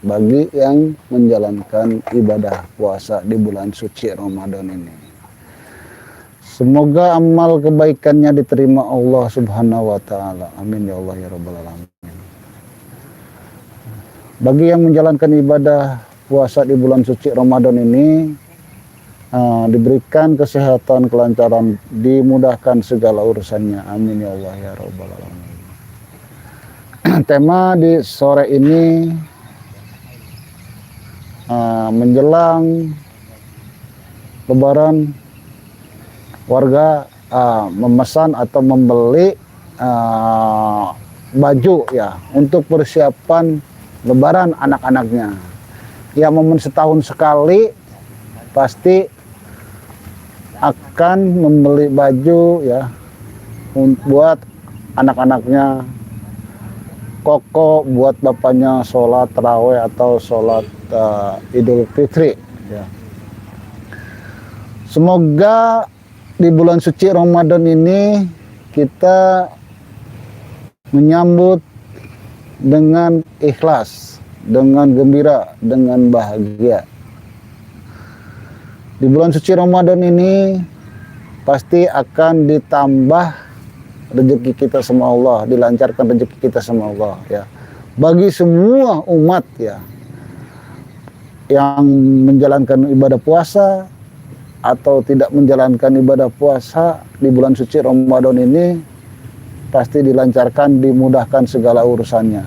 bagi yang menjalankan ibadah puasa di bulan suci Ramadan ini. Semoga amal kebaikannya diterima Allah Subhanahu wa taala. Amin ya Allah ya rabbal alamin. Bagi yang menjalankan ibadah puasa di bulan suci Ramadan ini, diberikan kesehatan, kelancaran, dimudahkan segala urusannya. Amin ya Allah ya rabbal alamin. Tema di sore ini menjelang Lebaran, warga memesan atau membeli baju ya untuk persiapan Lebaran anak-anaknya. Ya, momen setahun sekali pasti akan membeli baju ya buat anak-anaknya, koko buat bapaknya sholat taraweh atau sholat Idul Fitri ya. Semoga di bulan suci Ramadan ini kita menyambut dengan ikhlas, dengan gembira, dengan bahagia. Di bulan suci Ramadan ini pasti akan ditambah rezeki kita sama Allah, dilancarkan rezeki kita sama Allah ya. Bagi semua umat ya yang menjalankan ibadah puasa atau tidak menjalankan ibadah puasa di bulan suci Ramadan ini pasti dilancarkan, dimudahkan segala urusannya.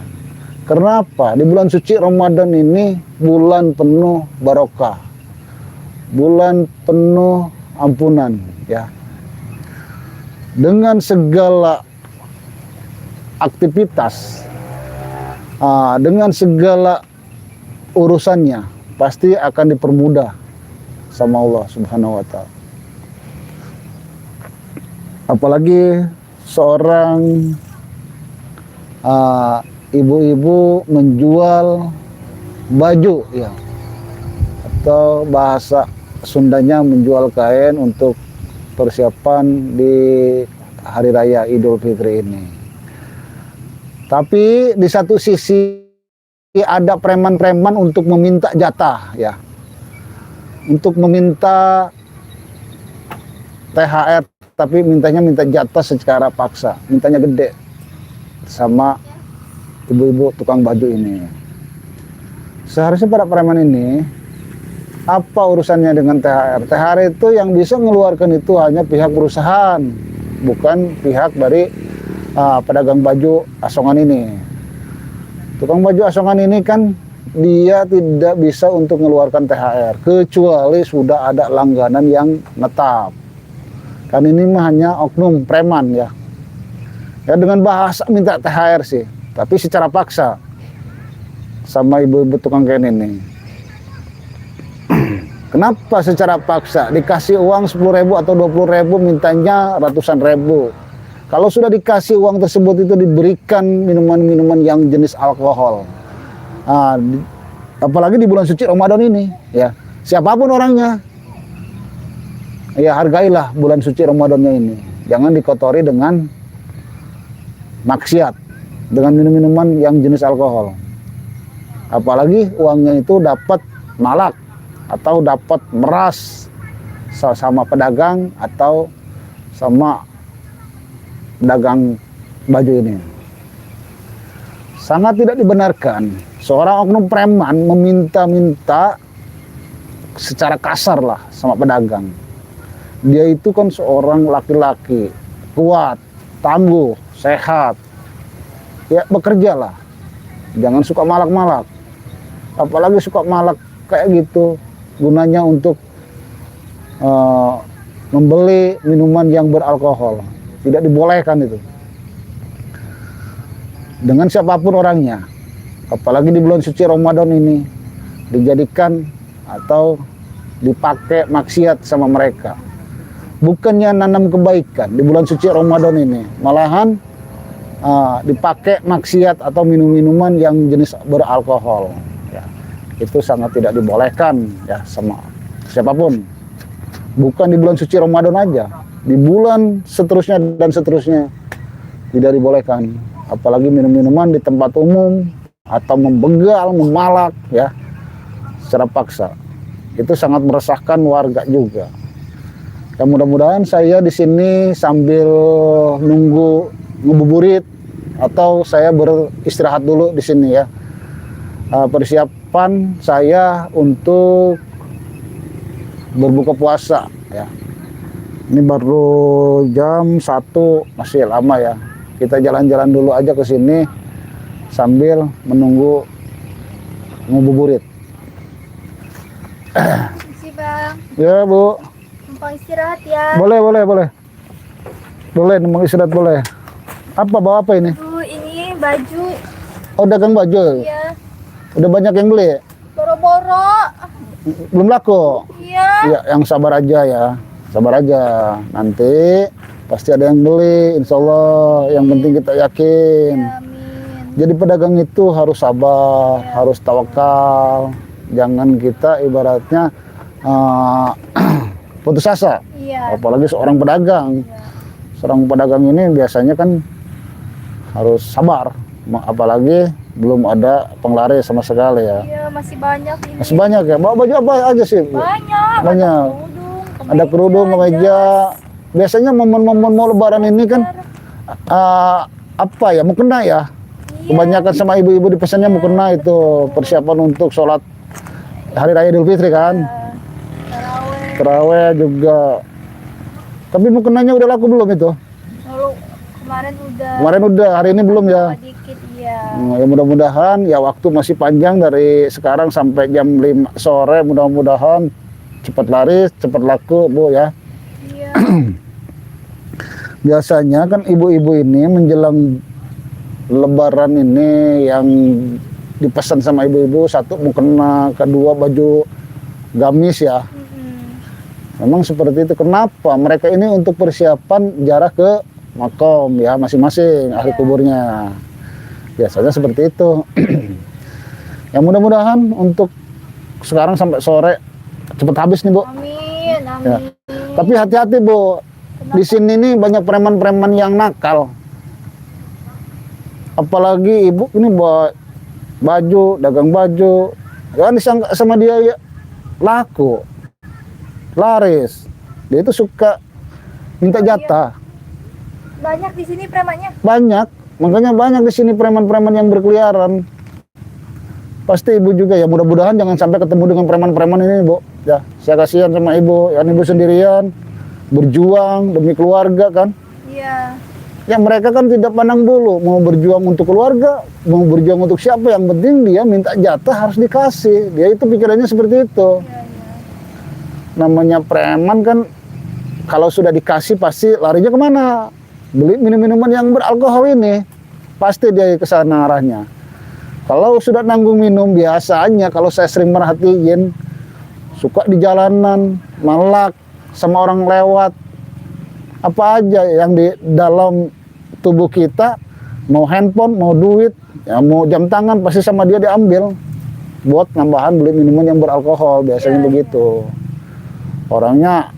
Kenapa? Di bulan suci Ramadan ini bulan penuh barokah, bulan penuh ampunan ya. Dengan segala aktivitas, dengan segala urusannya pasti akan dipermudah sama Allah Subhanahu wa taala. Apalagi seorang ibu-ibu menjual baju ya, atau bahasa Sundanya menjual kain untuk persiapan di hari raya Idul Fitri ini. Tapi di satu sisi ada preman-preman untuk meminta jatah ya, untuk meminta THR, tapi minta jatah secara paksa, mintanya gede sama ibu-ibu tukang baju ini. Seharusnya para preman ini, apa urusannya dengan THR? THR itu yang bisa mengeluarkan itu hanya pihak perusahaan, bukan pihak dari pedagang baju asongan ini. Tukang baju asongan ini kan dia tidak bisa untuk mengeluarkan THR kecuali sudah ada langganan yang netap. Kan ini mah hanya oknum preman ya. Ya dengan bahasa minta THR sih, tapi secara paksa sama ibu-ibu tukang kain ini. Kenapa secara paksa? Dikasih uang 10.000 atau 20.000, mintanya ratusan ribu. Kalau sudah dikasih uang tersebut itu diberikan minuman-minuman yang jenis alkohol. Apalagi di bulan suci Ramadan ini ya. Siapapun orangnya, ya hargailah bulan suci Ramadannya ini. Jangan dikotori dengan maksiat, dengan minum-minuman yang jenis alkohol. Apalagi uangnya itu dapat malak atau dapat meras sama pedagang atau sama pedagang baju ini. Sangat tidak dibenarkan seorang oknum preman meminta-minta secara kasar lah sama pedagang. Dia itu kan seorang laki-laki kuat, tangguh, sehat. Ya bekerjalah, jangan suka malak-malak. Apalagi suka malak kayak gitu, gunanya untuk membeli minuman yang beralkohol. Tidak dibolehkan itu. Dengan siapapun orangnya. Apalagi di bulan suci Ramadan ini dijadikan atau dipakai maksiat sama mereka. Bukannya nanam kebaikan di bulan suci Ramadan ini, malahan dipakai maksiat atau minum-minuman yang jenis beralkohol. Ya, itu sangat tidak dibolehkan ya sama siapapun. Bukan di bulan suci Ramadan aja, di bulan seterusnya dan seterusnya tidak dibolehkan. Apalagi minum-minuman di tempat umum atau membegal, memalak ya secara paksa. Itu sangat meresahkan warga juga. Ya mudah-mudahan saya di sini sambil nunggu ngebuburit atau saya beristirahat dulu di sini ya. Persiapan saya untuk berbuka puasa ya. Ini baru jam 1, masih lama ya. Kita jalan-jalan dulu aja ke sini sambil menunggu ngabuburit. Makasih Bang. Ya Bu. Numpang istirahat ya. Boleh. Boleh numpang istirahat boleh. Apa bawa apa ini? Ini baju. Oh dagang baju. Iya. Udah banyak yang beli? Boro-boro. Belum laku? Iya. Ya yang sabar aja ya. Sabar aja. Nanti pasti ada yang beli. Insya Allah. Yang penting kita yakin. Ya, amin. Jadi pedagang itu harus sabar, harus tawakal. Jangan kita ibaratnya putus asa. Iya. Apalagi seorang pedagang. Iya. Seorang pedagang ini biasanya kan harus sabar. Apalagi belum ada penglaris sama sekali ya. Iya, masih banyak ini. Masih banyak ya. Bawa baju apa aja sih? Bu? Banyak. Ada kerudung, kemeja. Biasanya momen-momen mau lebaran ini kan apa ya? Mukena ya. Iya. Kebanyakan sama ibu-ibu dipesannya mukena itu persiapan untuk sholat Hari Raya Idul Fitri kan. Taraweh. Taraweh juga. Tapi mukenanya udah laku belum itu? Lalu kemarin udah. Kemarin udah, hari ini belum ya? Dikit iya. Ya mudah-mudahan ya waktu masih panjang dari sekarang sampai jam 5 sore, mudah-mudahan cepat laris, cepat laku Bu ya. Iya. Biasanya kan ibu-ibu ini menjelang lebaran ini yang dipesan sama ibu-ibu, satu mukena, kedua baju gamis ya. Memang seperti itu. Kenapa? Mereka ini untuk persiapan jarak ke makom ya masing-masing ahli kuburnya. Biasanya seperti itu. Ya mudah-mudahan untuk sekarang sampai sore cepat habis nih Bu. Amin. Ya. Tapi hati-hati Bu. Di sini nih banyak preman-preman yang nakal. Apalagi ibu ini bawa baju, dagang baju. Ya disangka sama dia ya laku. Laris. Dia itu suka minta jatah. Banyak di sini premannya. Banyak. Makanya banyak di sini preman-preman yang berkeliaran. Pasti ibu juga ya, mudah-mudahan jangan sampai ketemu dengan preman-preman ini Bu. Ya, saya kasihan sama ibu. Yang ibu sendirian berjuang demi keluarga kan. Iya. Ya mereka kan tidak pandang bulu, mau berjuang untuk keluarga, mau berjuang untuk siapa, yang penting dia minta jatah harus dikasih. Dia itu pikirannya seperti itu. Iya. Namanya preman kan kalau sudah dikasih pasti larinya kemana? Beli minum-minuman yang beralkohol ini. Pasti dia ke sana arahnya. Kalau sudah nanggung minum biasanya, kalau saya sering merhatiin, suka di jalanan, malak sama orang lewat. Apa aja yang di dalam tubuh kita, mau handphone, mau duit, ya mau jam tangan, pasti sama dia diambil. Buat nambahan beli minuman yang beralkohol, biasanya begitu. Orangnya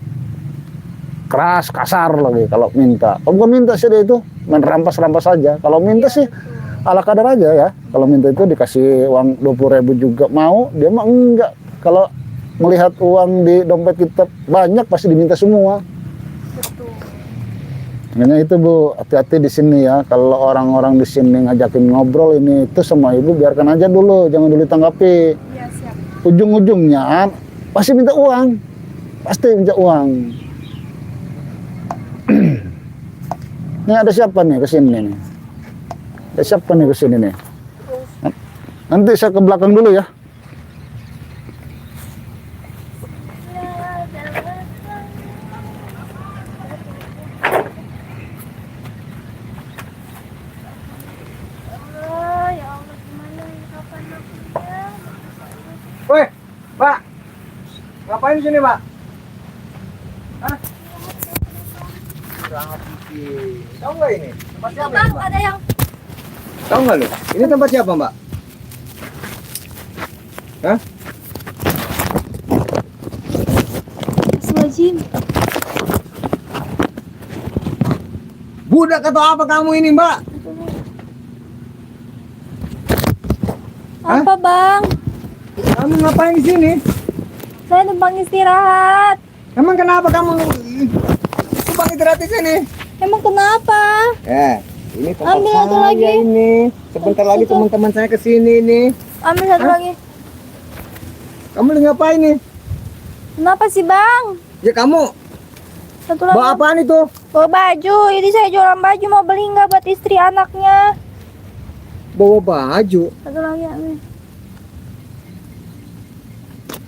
keras, kasar lagi kalau minta. Kalau bukan minta sih dia itu, main rampas-rampas saja. Kalau minta sih ala kadar aja ya. Kalau minta itu dikasih uang 20.000 juga mau, dia mah enggak. Kalau melihat uang di dompet kita banyak pasti diminta semua. Betul. Makanya itu Bu, hati-hati di sini ya. Kalau orang-orang di sini ngajakin ngobrol ini itu sama ibu biarkan aja dulu, jangan dulu tanggapi. Iya, siap. Ujung-ujungnya pasti minta uang. Pasti minta uang. Ini ada siapa nih ke sini nih? Ada siapa nih ke sini nih? Nanti saya ke belakang dulu ya. Woi, Pak. Ngapain di sini, Pak? Hah? Tahu nggak ini? Tempat Itu siapa, Bang, Mbak? ada yang Tahu nggak lu? Ini tempat siapa, Mbak? Hah? Astagfirullahaladzim. Budak atau apa kamu ini, Mbak? bang. Kamu ngapain di sini? Saya numpang istirahat. Emang kenapa kamu numpang istirahat di sini? Emang kenapa? Ini tempat Ambil satu saya lagi. ini. Sebentar lagi Situ. teman-teman saya kesini nih. Ambil satu Hah? lagi. Kamu lagi ngapain nih? Kenapa sih bang? Ya kamu Satu lagi. bawa apaan itu? Bawa baju. Ini saya jualan baju, mau beli nggak buat istri anaknya? Bawa baju. Satu lagi ambil.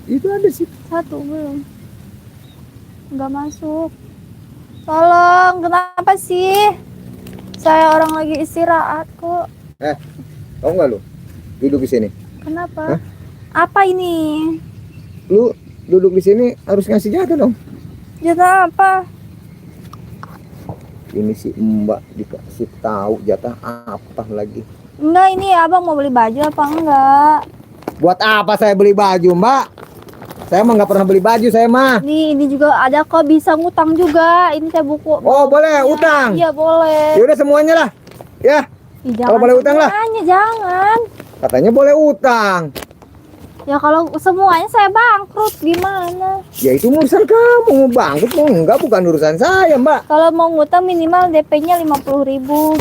Itu ada sih. Satu belum. Nggak masuk. Tolong, kenapa sih? Saya orang lagi istirahat kok. Tahu nggak lu? Duduk di sini. Kenapa? Hah? Apa ini? Lu duduk di sini harus ngasih jatah dong. Jatah apa? Ini si Mbak dikasih tahu jatah apa lagi? Enggak, ini abang mau beli baju apa enggak? Buat apa saya beli baju, Mbak? Saya mah nggak pernah beli baju saya mah. Ini juga ada kok, bisa ngutang juga. Ini saya buku. Oh boleh utang. Iya boleh. Ya udah semuanya lah. Ya Ih, kalau boleh utang lah. semuanya, jangan. katanya boleh utang. Ya kalau semuanya saya bangkrut gimana? Ya itu urusan kamu mau bangkrut mau enggak bukan urusan saya Mbak. Kalau mau ngutang minimal DP-nya 50.000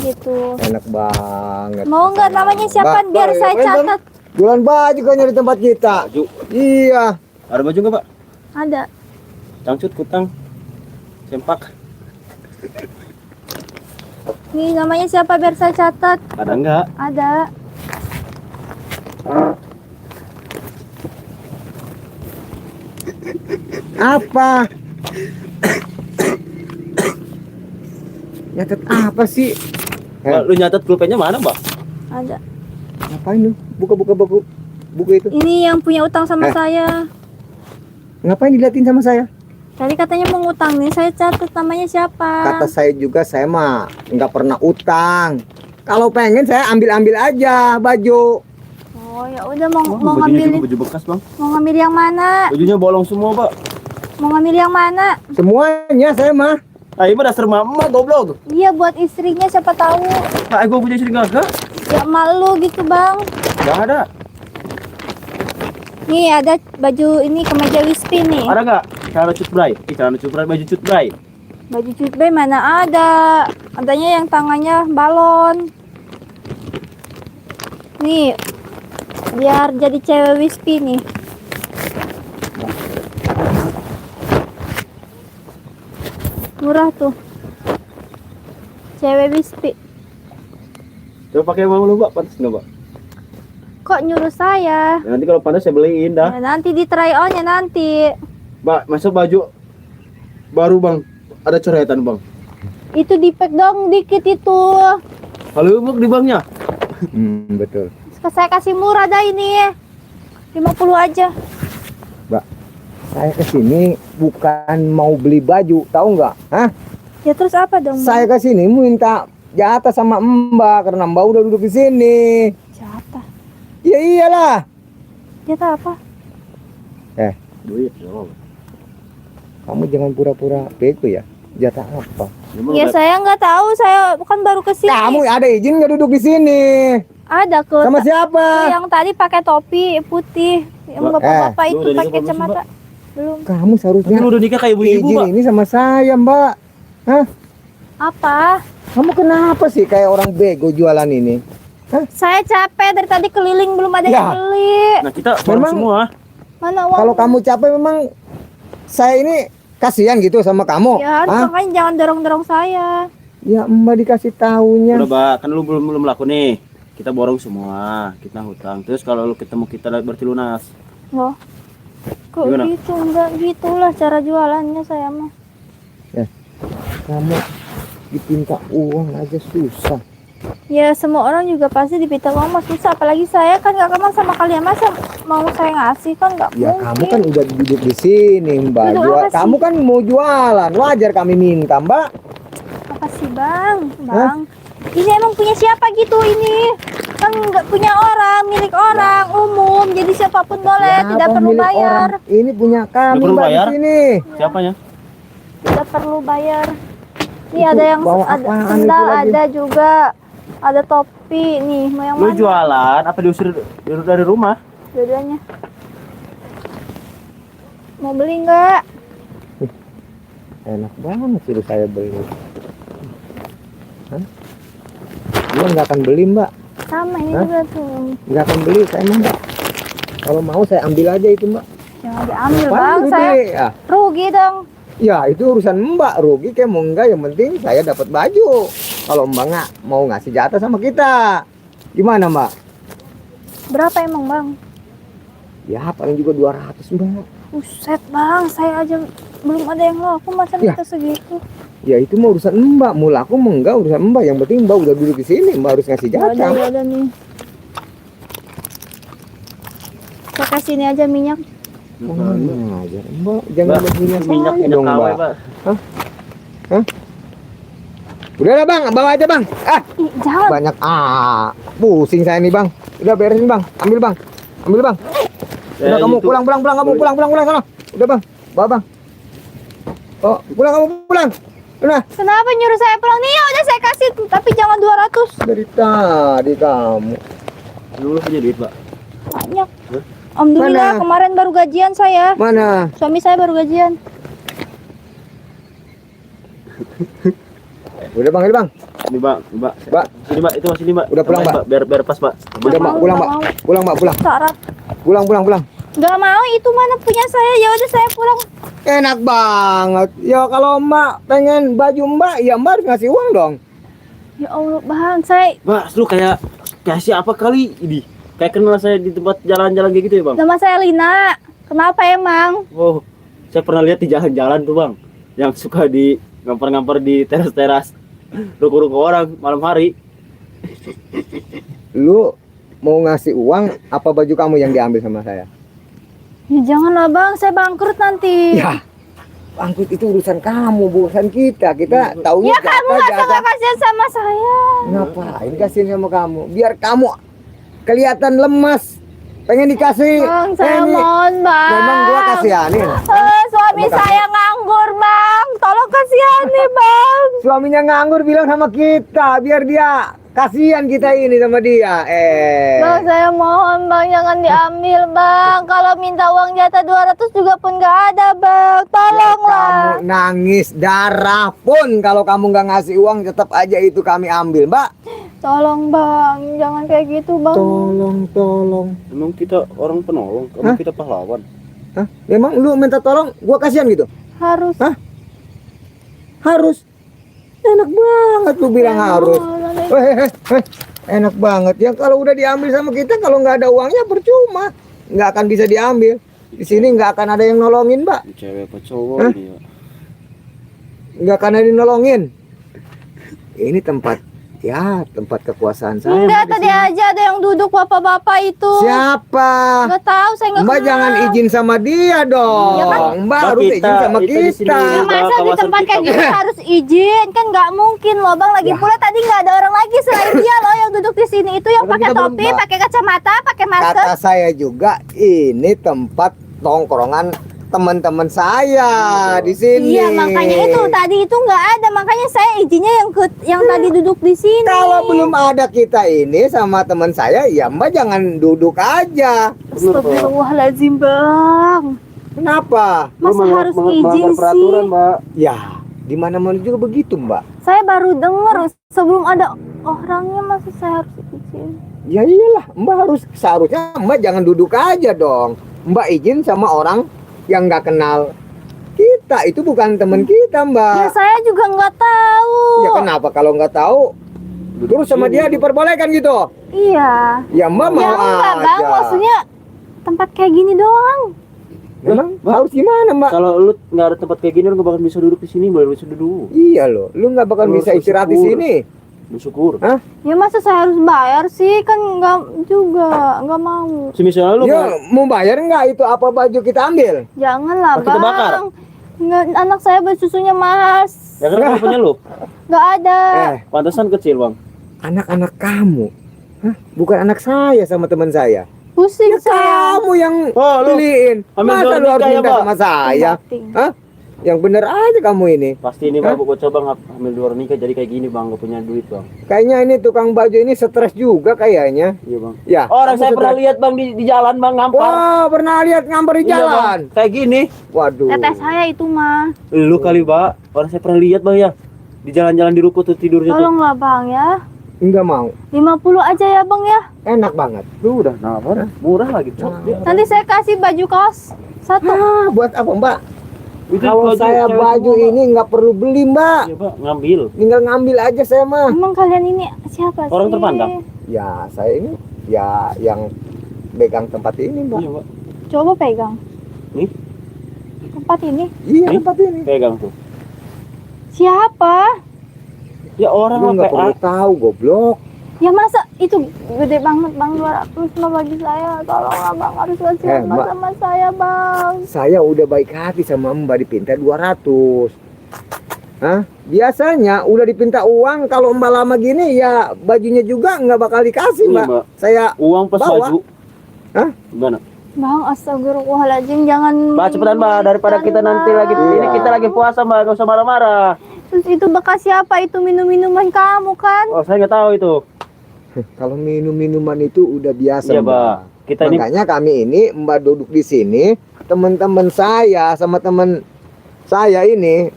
gitu. Enak banget. Mau nggak namanya siapa Mbak, biar saya catat? Jualan baju kan di tempat kita. Baju. Iya. Ada baju nggak, Pak? Ada. Cangcut, kutang, sempak. Nih namanya siapa biar saya catat? Ada nggak? Ada. Apa? Nyatet apa sih? Mbak, lu nyatet pulpennya mana, Mbak? Ada. Ngapain lu? Buka-buka buku itu. Ini yang punya utang sama Eh. saya. Ngapain diliatin sama saya? Tadi katanya mau ngutang nih, saya catat namanya siapa? Kata saya juga saya mah nggak pernah utang. Kalau pengen saya ambil aja baju. Oh ya udah mau Oh, ngambil bajunya juga baju bekas, Bang. mau ngambil yang mana? Bajunya bolong semua, Pak. Mau ngambil yang mana? Semuanya saya mah. Ah, ini mah dasar mama goblok. Iya buat istrinya siapa tahu. Nah, gua punya istri gagah. Ya malu gitu bang. Enggak ada. Nih ada baju ini kemeja wispy nih. Ada nggak? Celana cutbray. Celana cutbray, baju cutbray. Baju cutbray mana ada? Adanya yang tangannya balon. Nih biar jadi cewek wispy nih. Murah tuh. Cewek wispy. Coba pakai uang lu, Pak. Pantas nggak, Pak? Kok nyuruh saya? Ya, nanti kalau pantas saya beliin dah. Ya, nanti di try on-nya nanti. Mbak, masuk baju baru, Bang. Ada coretan, Bang. Itu di pack dong dikit itu. Kalau umuk di banknya. Betul. Saya kasih murah dah ini. 50 aja. Saya kesini bukan mau beli baju, tahu nggak? Hah? Ya terus apa dong? Bang? Saya kesini minta jatah sama Mbak karena Mbak udah duduk di sini. Jatah. Ya iyalah. Jatah apa? Duit, ya, Bang. Kamu jangan pura-pura bego ya. Jatah apa? Emang Ya ada- saya nggak tahu, saya kan baru kesini. Kamu ada izin nggak duduk di sini? Ada ke Sama siapa? yang tadi pakai topi putih, yang Mbak, bapak-bapak lu itu udah pakai nikah belum sih, kacamata. Belum. Kamu Tapi seharusnya lu udah nikah kayak ibu-ibu, izin Pak. ini sama saya, Mbak. Hah? Apa? Kamu kenapa sih kayak orang bego jualan ini? Saya capek dari tadi keliling belum ada yang Ya. beli. Nah, kita borong Memang- semua. Mana uang? Kalau kamu capek memang saya ini kasihan gitu sama kamu. Ya harus Hah? makanya jangan dorong-dorong saya. Ya Mbak dikasih taunya. Udah, Mbak, kan lu belum laku nih. Kita borong semua, kita hutang. Terus kalau lu ketemu kita berarti lunas. Loh. Kok Gimana? gitu? Enggak gitulah cara jualannya saya mah. Kamu dipinta uang aja susah. Ya semua orang juga pasti dipinta uang mas susah, apalagi saya kan nggak kenal sama kalian, masa mau saya ngasih kan nggak Ya mungkin. kamu kan udah duduk di sini Mbak. Duduk Jual- apa sih? kamu kan mau jualan, wajar kami minta Mbak. Apa sih bang? Ini emang punya siapa gitu ini? Kan nggak punya orang, milik orang umum, jadi siapapun boleh, Siapa tidak perlu milik bayar, orang? Ini punya kami Nggak perlu Mbak bayar? di sini. Siapanya? tidak perlu bayar. Ini Itu ada yang bawa ada apaan sendal, itu lagi? ada juga, ada kopi. Nih, mau yang Lu mana? jualan apa diusir dari rumah? Dua-duanya. Mau beli nggak? Enak banget suruh saya beli. Hah? Gua nggak akan beli, Mbak. Sama ini Hah? juga tuh. Nggak akan beli saya mah, Mbak. Kalau mau saya ambil aja itu, Mbak. Jangan diambil Apaan bang, gede? saya Ya. rugi dong. Ya itu urusan Mbak, rugi kayak mau enggak, yang penting saya dapat baju. Kalau Mbak nggak mau ngasih jatah sama kita, gimana Mbak? Berapa emang bang? Ya paling juga 200 Mbak. Buset bang, saya aja belum ada yang laku masa Ya. minta segitu. Ya itu mau urusan Mbak, mau laku mau enggak urusan Mbak. Yang penting Mbak udah duduk di sini, Mbak harus ngasih Ya jatah. udah nih. Saya kasih ini aja minyak. Mana aja Mbak, jangan Mbak, berminyak minyak saya dong KW, Mbak. Pak. Udah lah Bang, bawa aja Bang. Ih, jangan. Banyak pusing saya nih Bang. Udah beresin Bang, ambil Bang, ambil Bang. Udah Ya, kamu itu. pulang kamu pulang sana. Udah Bang, bawa Bang. Oh pulang kamu pulang. Udah Kenapa nyuruh saya pulang nih? Ya udah saya kasih, tapi jangan 200. dari tadi kamu. Lu punya duit, Pak? Banyak. Alhamdulillah Mana? kemarin baru gajian saya. Mana? Suami saya baru gajian. Udah Bang, ini Bang. Ini, Pak. Mbak. Sini, Pak. Itu masih ini, Pak. Udah pulang, Tambahin, Pak. Biar pas, Pak. Udah Mbak, mau, pulang nggak Mbak. mau. Pulang Mbak, pulang. Syarat. Pulang. Gak mau, itu mana punya saya. Ya udah saya pulang. Enak banget. Ya kalau Mbak pengen baju Mbak, ya Mbak harus ngasih uang dong. Ya Allah bang, saya Mbak, lu kayak siapa kali ini? Kayak kenal saya di tempat jalan-jalan kayak gitu ya, Bang? nama saya Lina. Kenapa emang? Oh, saya pernah lihat di jalan-jalan tuh, Bang. Yang suka di ngampar-ngampar di teras-teras ruko-ruko orang malam hari. Lu mau ngasih uang apa baju kamu yang diambil sama saya? Ya janganlah bang, saya bangkrut nanti. Ya, bangkrut itu urusan kamu, bukan kita. Kita taunya Ya kamu masa jatah. gak kasihan sama saya? Ngapain kasihin sama kamu? Biar kamu kelihatan lemas. Pengen dikasih. Bang, saya Ini. mohon bang. Memang gua kasihanin. Suami Sama kamu. saya nganggur bang. Tolong kasihani bang. Suaminya nganggur bilang sama kita biar dia kasihan kita ini sama dia. Bang, saya mohon bang, jangan diambil bang. Kalau minta uang jatah 200 juga pun gak ada bang. Tolonglah. Kamu nangis darah pun kalau kamu nggak ngasih uang tetap aja itu kami ambil, Mbak. Tolong bang, jangan kayak gitu bang. Tolong. Emang kita orang penolong, emang kita pahlawan. Hah? Memang lu minta tolong, gua kasihan gitu? Harus. Hah? Harus. Enak banget lu bilang harus. Enak banget. Ya kalau udah diambil sama kita, kalau nggak ada uangnya percuma. Nggak akan bisa diambil. Di sini nggak akan ada yang nolongin, Mbak. Ini cewek apa cowok Hah? ini, Pak? Nggak akan ada yang nolongin. Ini tempat kekuasaan saya. Enggak, Mbak, di tadi sini. aja ada yang duduk bapak-bapak itu. Siapa? Enggak tahu, saya enggak Mbak kenal. jangan izin sama dia dong. Ya kan? Mbak harus Kita- izin sama kita di sini. kita. Ya, masa di Kawasan tempat kayak kita, gini harus izin? Kan nggak mungkin loh bang. Lagi Ya. pula tadi nggak ada orang lagi selain dia loh yang duduk di sini. Itu yang Karena pakai kita belum, topi, Mbak. pakai kacamata, pakai masker. Kata saya juga ini tempat tongkrongan teman-teman saya di sini. Iya, makanya itu tadi itu nggak ada. Makanya saya izinnya yang tadi duduk di sini. Kalau belum ada kita ini sama teman saya, ya Mbak jangan duduk aja. Astagfirullahaladzim bang. Kenapa? Masa harus izin peraturan, sih? Mbak. Ya, di mana-mana juga begitu, Mbak. Saya baru dengar sebelum ada orangnya, masa saya harus izin? Ya iyalah, seharusnya Mbak jangan duduk aja dong. Mbak izin sama orang yang nggak kenal kita, itu bukan teman kita, Mbak. Ya saya juga nggak tahu. Ya kenapa kalau nggak tahu terus sama dia diperbolehkan gitu? Iya. Ya Mbak mau Ya enggak aja. bang, maksudnya tempat kayak gini doang. Memang Mbak. harus gimana, Mbak? Kalau lu nggak ada tempat kayak gini, lu nggak bakal bisa duduk di sini, baru bisa duduk. Iya loh, lu nggak bakal Lu bisa harus istirahat di bersyukur. sini. Bersyukur. Ya masa saya harus bayar sih? Kan nggak juga, nggak mau. Semisal lu Ya mau bayar nggak itu apa baju kita ambil? Janganlah Pas kita bakar. bang. Nggak, anak saya bersusunya mahal. ya kan kalau punya lu, Nggak ada. pantesan kecil, Bang. Anak-anak kamu, hah? Bukan anak saya sama teman saya. Pusing Ya saya. kamu yang Oh, lu beliin. ambil Masa jual lu harus nikah ya, minta Pak? sama saya? Batin. Hah? Yang bener aja kamu ini. Pasti ini bang, gua coba hamil di luar nikah jadi kayak gini bang, gak punya duit bang. Kayaknya ini tukang baju ini stres juga kayaknya. Iya bang. Ya. Orang kamu saya pernah stres. lihat bang di jalan bang ngampar. Wah, pernah lihat ngamper di Iya, Bang. jalan. Kayak gini. Waduh. Teteh saya itu mah. Lu kali Pak, orang saya pernah lihat bang ya. Di jalan-jalan di ruko tuh tidurnya tuh. Tolonglah bang ya. Enggak mau. 50 aja ya bang ya. Enak banget. Tuh udah nawar, murah lagi. Nanti saya kasih baju kaos satu. Ah, buat apa, Mbak? Itu Kalau baju saya cewek baju semua, Pak. ini nggak perlu beli, Mbak. Iya Pak, ngambil. Tinggal ngambil aja saya mah. Emang kalian ini siapa sih? Orang terpandang? Ya, saya ini ya yang pegang tempat ini, Mbak. Iya Pak. Coba pegang. Nih, Tempat ini. Iya, Nih. tempat ini. pegang tuh. Siapa? Ya orang Lu lah nggak perlu PA. tahu, goblok. Ya masa itu gede banget bang 200 mah bagi saya. Tolonglah bang harus kasih Mbak. sama saya bang. Saya udah baik hati sama Mbak dipinta 200. Hah? Biasanya udah dipinta uang kalau Mbak lama gini ya bajunya juga nggak bakal dikasih, Iya, Mbak. Mbak. Saya Uang pas Bawa. baju. Hah? Gimana? Bang astagfirullahaladzim jangan. Mbak cepetan Mbak, daripada kita nanti lagi Iya. ini kita lagi puasa Mbak, gak usah marah-marah. Terus itu bekas siapa itu minum-minuman kamu kan? Oh saya nggak tahu itu. kalau minum-minuman itu udah biasa, Iya Mbak. Mbak. Kita ini Makanya kami ini Mbak duduk di sini, teman-teman saya sama teman saya ini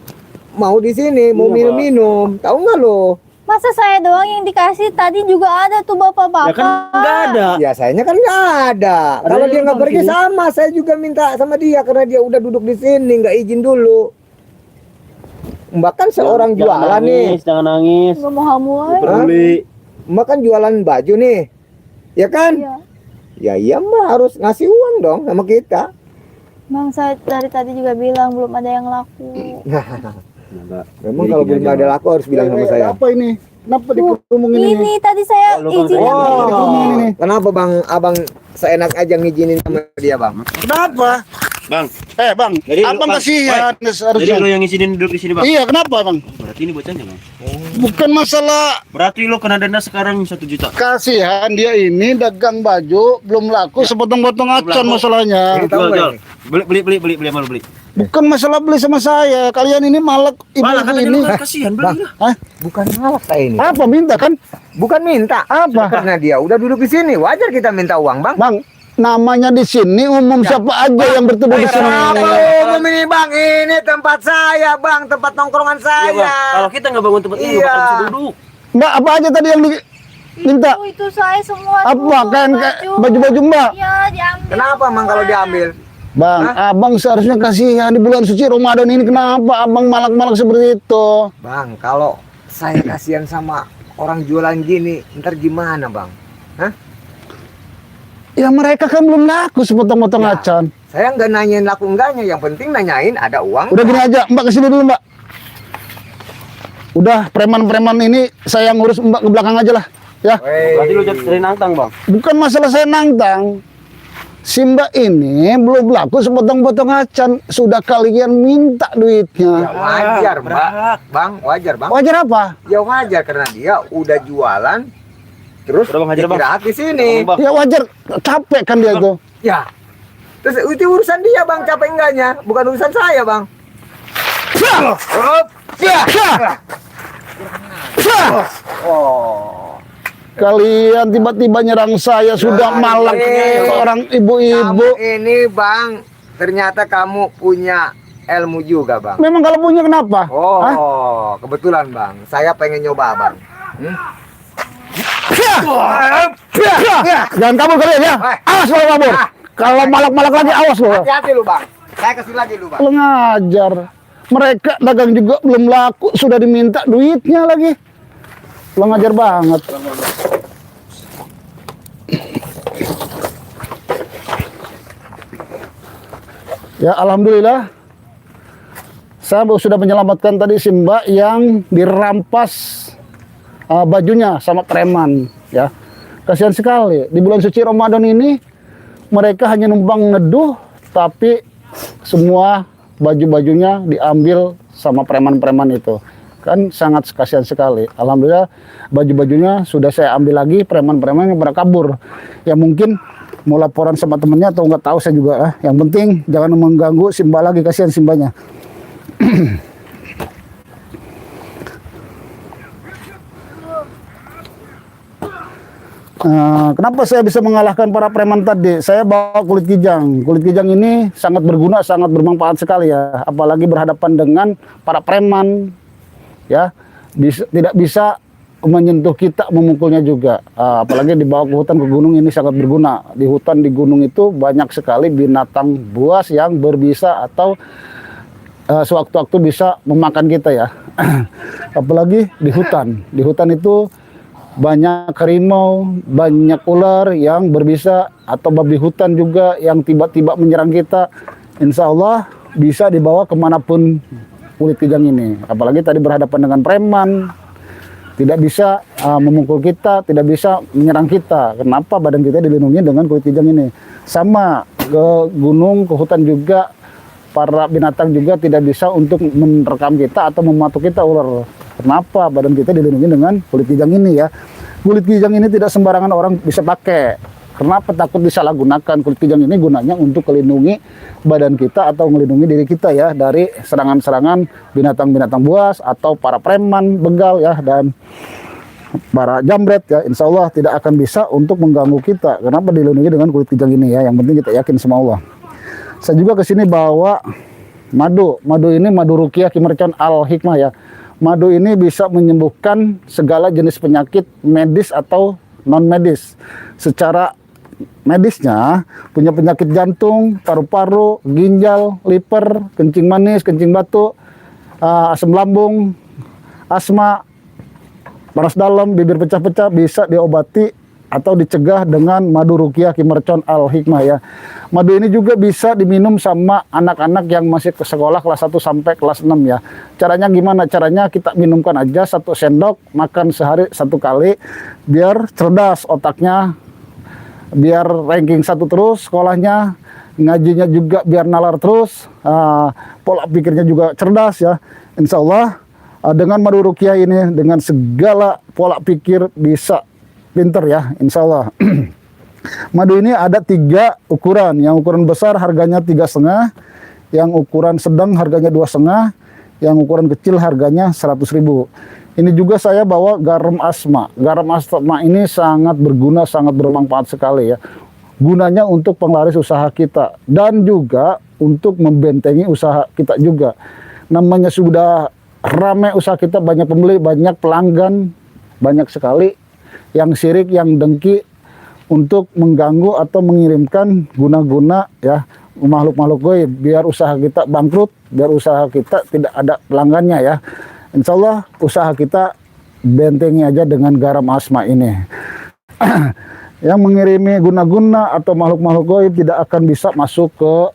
mau di sini, mau Iya, Mbak. minum-minum. Tahu nggak lo? Masa saya doang yang dikasih? Tadi juga ada tuh bapak-bapak. ya kan nggak ada. Biasanya kan nggak ada. Ada Kalau yang dia nggak bilang pergi gini. sama, saya juga minta sama dia karena dia udah duduk di sini, nggak izin dulu. Mbak kan seorang Jangan jualan nih. nangis, jangan nangis. Gak mau hamuai. Peduli. Mbak kan jualan baju nih, ya kan? Iya. Ya iya Mbak harus ngasih uang dong sama kita. Bang saya dari tadi juga bilang belum ada yang laku. Nah, Mbak. Memang Jadi kalau gini belum aja, ada Mbak. laku harus bilang sama saya. Apa ini? Kenapa dikerumungin ini? Ini tadi saya Oh, lu Bang, izin. saya- Oh, kenapa Bang Abang seenak aja ngizinin sama dia Bang? Kenapa? Bang, Bang, Jadi lu, abang Bang, kasihan jadi seharusnya. lu yang ngizinin duduk di sini Bang. Iya, kenapa bang? Berarti ini bocahnya Bang. Bukan masalah Berarti lu kena denda sekarang 1 juta. kasihan, dia ini dagang baju belum laku sepotong-potong acan laku. masalahnya. Ini tahu Jual, nggak jual. ini? Beli sama lu beli. Bukan masalah beli sama saya. Kalian ini malak Malah ibu katanya ini. lu kan kasihan beli lah. Hah? Bukan malak saya ini. Apa minta kan? Bukan minta. Apa? Karena dia udah duduk di sini, wajar kita minta uang Bang. Bang, namanya di sini umum siapa aja yang bertemu di sini. Kenapa umum ini Bang? Ini tempat saya Bang, tempat nongkrongan Iya, Bang. saya. Kalau kita nggak bangun tempat ini, Iya. nggak bakal bisa duduk. Mbak, apa aja tadi yang diminta? Itu saya semua. Apa? tuh, Kan baju-baju Mbak? Iya diambil. Kenapa Bang kalau diambil? Bang, abang seharusnya kasihan di bulan suci Ramadan ini. Kenapa abang malak-malak seperti itu? Bang, kalau saya kasihan sama orang jualan gini, ntar gimana Bang? Hah? Ya mereka kan belum laku sepotong-potong Ya. acan. Saya nggak nanyain laku enggaknya, yang penting nanyain ada uang. Udah gini aja, Mbak kesini dulu Mbak. Udah preman-preman ini saya ngurus, Mbak ke belakang aja lah. Ya, Berarti lu jadi nantang Bang. bukan masalah saya nantang. Si Mbak ini belum laku sepotong-potong acan. Sudah kalian minta Ya duitnya. wajar Mbak, berat. Bang, wajar Bang. Wajar apa? Ya wajar karena dia udah jualan, terus Udah, Bang, hajar, Bang. istirahat di sini. Bang. Ya wajar, capek kan dia tuh. Ya, terus itu urusan dia Bang, capek enggaknya, bukan urusan saya Bang. Oh, Kalian tiba-tiba nyerang saya, sudah malak seorang ibu-ibu. kamu ini Bang, ternyata kamu punya ilmu juga Bang. Memang kalau punya kenapa? Hah? Oh, kebetulan Bang, saya pengen nyoba Bang. Jangan kabur kalian ya. Awas kalau kabur. Kalau malak-malak lagi awas lo. Hati-hati lu Bang, saya kasih lagi lu Bang. Lo ngajar. Mereka dagang juga belum laku, sudah diminta duitnya lagi. Lo ngajar banget. Ya alhamdulillah, saya sudah menyelamatkan tadi si Mbak yang dirampas bajunya sama preman. Ya, kasihan sekali di bulan suci Ramadan ini mereka hanya numpang neduh, tapi semua baju-bajunya diambil sama preman-preman itu. Kan sangat kasihan sekali. Alhamdulillah baju-bajunya sudah saya ambil lagi, preman-preman yang pada kabur. Ya mungkin mau laporan sama temennya atau nggak tahu saya juga. Yang penting jangan mengganggu Simba lagi, kasihan Simbanya. Kenapa saya bisa mengalahkan para preman tadi? Saya bawa kulit kijang. Kulit kijang ini sangat berguna, sangat bermanfaat sekali ya. Apalagi berhadapan dengan para preman, ya, tidak bisa menyentuh kita, memukulnya juga. Apalagi dibawa ke hutan, ke gunung, ini sangat berguna. Di hutan, di gunung itu banyak sekali binatang buas yang berbisa atau sewaktu-waktu bisa memakan kita ya. Apalagi di hutan. Di hutan itu banyak harimau, banyak ular yang berbisa, atau babi hutan juga yang tiba-tiba menyerang kita. Insya Allah bisa dibawa kemanapun kulit kijang ini. Apalagi tadi berhadapan dengan preman, tidak bisa memukul kita, tidak bisa menyerang kita. Kenapa? Badan kita dilindungi dengan kulit kijang ini. Sama ke gunung, ke hutan juga, para binatang juga tidak bisa untuk menerkam kita atau mematuk kita, ular. Kenapa? Badan kita dilindungi dengan kulit kijang ini ya. Kulit kijang ini tidak sembarangan orang bisa pakai. Kenapa? Takut disalahgunakan. Kulit kijang ini gunanya untuk melindungi badan kita atau melindungi diri kita ya dari serangan-serangan binatang-binatang buas atau para preman, begal ya, dan para jambret ya. Insya Allah tidak akan bisa untuk mengganggu kita. Kenapa? Dilindungi dengan kulit kijang ini ya. Yang penting kita yakin sama Allah. Saya juga kesini bawa madu. Madu ini madu ruqyah Ki Mercon Al Hikmah ya. Madu ini bisa menyembuhkan segala jenis penyakit medis atau non medis. Secara medisnya punya penyakit jantung, paru-paru, ginjal, liver, kencing manis, kencing batu, asam lambung, asma, panas dalam, bibir pecah-pecah bisa diobati atau dicegah dengan madu ruqyah Ki Mercon Al Hikmah ya. Madu ini juga bisa diminum sama anak-anak yang masih ke sekolah kelas 1 sampai kelas 6 ya. Caranya gimana? Caranya kita minumkan aja 1 sendok, makan sehari 1 kali, biar cerdas otaknya, biar ranking 1 terus sekolahnya, ngajinya juga biar nalar terus, pola pikirnya juga cerdas ya. Insya Allah dengan madu ruqyah ini, dengan segala pola pikir bisa pinter ya, insya Allah. Madu ini ada 3 ukuran. Yang ukuran besar harganya 3,5, yang ukuran sedang harganya 2,5, yang ukuran kecil harganya 100.000. Ini juga saya bawa garam asma. Garam asma ini sangat berguna, sangat bermanfaat sekali ya. Gunanya untuk penglaris usaha kita dan juga untuk membentengi usaha kita juga. Namanya sudah ramai usaha kita, banyak pembeli, banyak pelanggan, banyak sekali yang sirik, yang dengki untuk mengganggu atau mengirimkan guna-guna ya, makhluk-makhluk goib, biar usaha kita bangkrut, biar usaha kita tidak ada pelanggannya ya. Insya Allah usaha kita bentengi aja dengan garam asma ini. Yang mengirimi guna-guna atau makhluk-makhluk goib tidak akan bisa masuk ke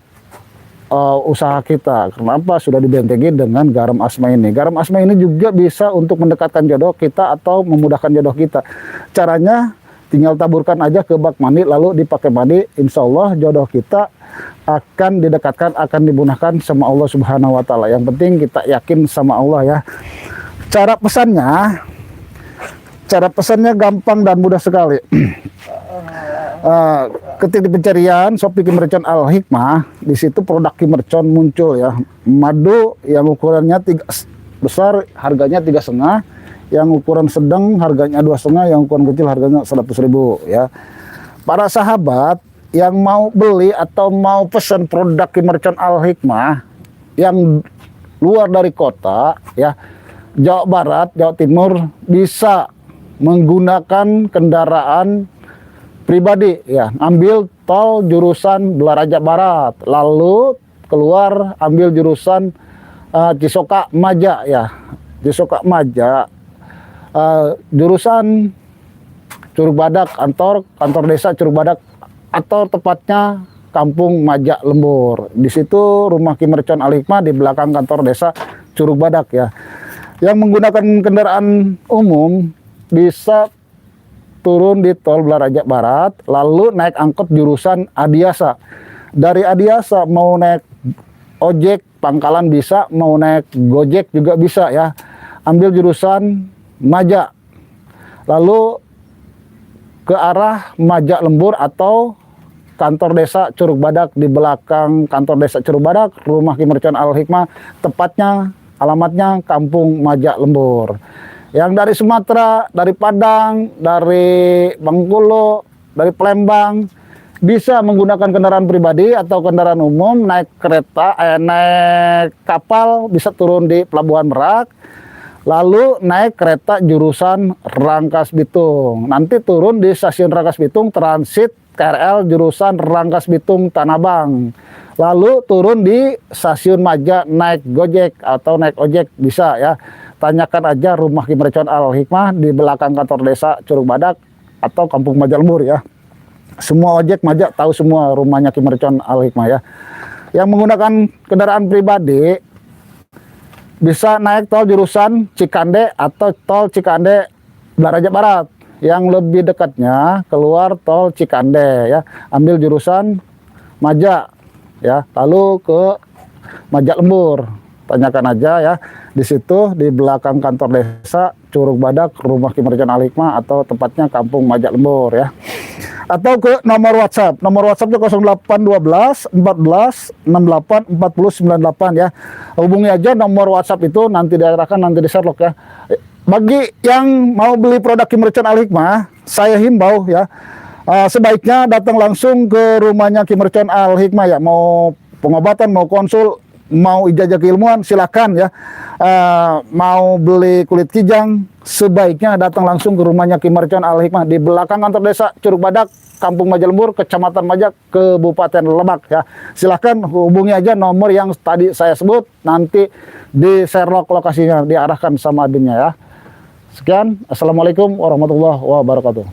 usaha kita. Kenapa? Sudah dibentengi dengan garam asma ini. Garam asma ini juga bisa untuk mendekatkan jodoh kita atau memudahkan jodoh kita. Caranya tinggal taburkan aja ke bak mandi, lalu dipakai mandi. Insya Allah jodoh kita akan didekatkan, akan dimudahkan sama Allah Subhanahu wa Ta'ala. Yang penting kita yakin sama Allah ya. Cara pesannya gampang dan mudah sekali. Ketik di pencarian Shopee Ki Mercon Al Hikmah, di situ produk Ki Mercon muncul ya. Madu yang ukurannya besar harganya 3,5, yang ukuran sedang harganya 2,5, yang ukuran kecil harganya 100.000 ya. Para sahabat yang mau beli atau mau pesan produk Ki Mercon Al Hikmah yang luar dari kota ya, Jawa Barat, Jawa Timur, bisa menggunakan kendaraan pribadi ya, ambil tol jurusan Belaraja Barat, lalu keluar ambil jurusan Cisoka Maja ya, Cisoka Maja, jurusan Curug Badak, kantor desa Curug Badak, atau tepatnya Kampung Maja Lembur. Di situ rumah Ki Mercon Al Hikmah, di belakang kantor desa Curug Badak ya. Yang menggunakan kendaraan umum bisa turun di tol Belaraja Barat, lalu naik angkot jurusan Adiasa. Dari Adiasa mau naik ojek pangkalan bisa, mau naik Gojek juga bisa ya. Ambil jurusan Maja, lalu ke arah Maja Lembur atau kantor desa Curug Badak, di belakang kantor desa Curug Badak, rumah Ki Mercon Al Hikmah, tepatnya alamatnya Kampung Majak Lembur. Yang dari Sumatera, dari Padang, dari Bengkulu, dari Palembang, bisa menggunakan kendaraan pribadi atau kendaraan umum, naik kereta, naik kapal, bisa turun di Pelabuhan Merak, lalu naik kereta jurusan Rangkas Bitung. Nanti turun di stasiun Rangkas Bitung, transit KRL jurusan Rangkas Bitung Tanah Abang. Lalu turun di stasiun Majak, naik Gojek atau naik ojek bisa ya. Tanyakan aja rumah Ki Mercon Al Hikmah di belakang kantor desa Curug Badak atau Kampung Majak Lembur ya. Semua ojek Majak tahu semua rumahnya Ki Mercon Al Hikmah ya. Yang menggunakan kendaraan pribadi bisa naik tol jurusan Cikande atau tol Cikande Daraja Barat. Yang lebih dekatnya keluar tol Cikande ya. Ambil jurusan Majak ya, lalu ke Majak Lembur. Tanyakan aja ya, di situ di belakang kantor desa Curug Badak, rumah Ki Mercon Al Hikmah atau tepatnya Kampung Majak Lembur ya. Atau ke nomor WhatsApp. Nomor WhatsAppnya 0812 14 68 40 98 ya. Hubungi aja nomor WhatsApp itu, nanti diarahkan, nanti di Sherlock ya. Bagi yang mau beli produk Ki Mercon Al Hikmah, saya himbau ya, sebaiknya datang langsung ke rumahnya Ki Mercon Al Hikmah ya. Mau pengobatan, mau konsul, mau ijazah keilmuan, silakan ya. Mau beli kulit kijang, sebaiknya datang langsung ke rumahnya Ki Mercon Al Hikmah di belakang kantor desa Curug Badak, Kampung Majak Lembur, Kecamatan Majak, Kabupaten Lebak ya. Silakan hubungi aja nomor yang tadi saya sebut, nanti di Sherlock lokasinya, diarahkan sama adminnya ya. Sekian, assalamualaikum warahmatullahi wabarakatuh.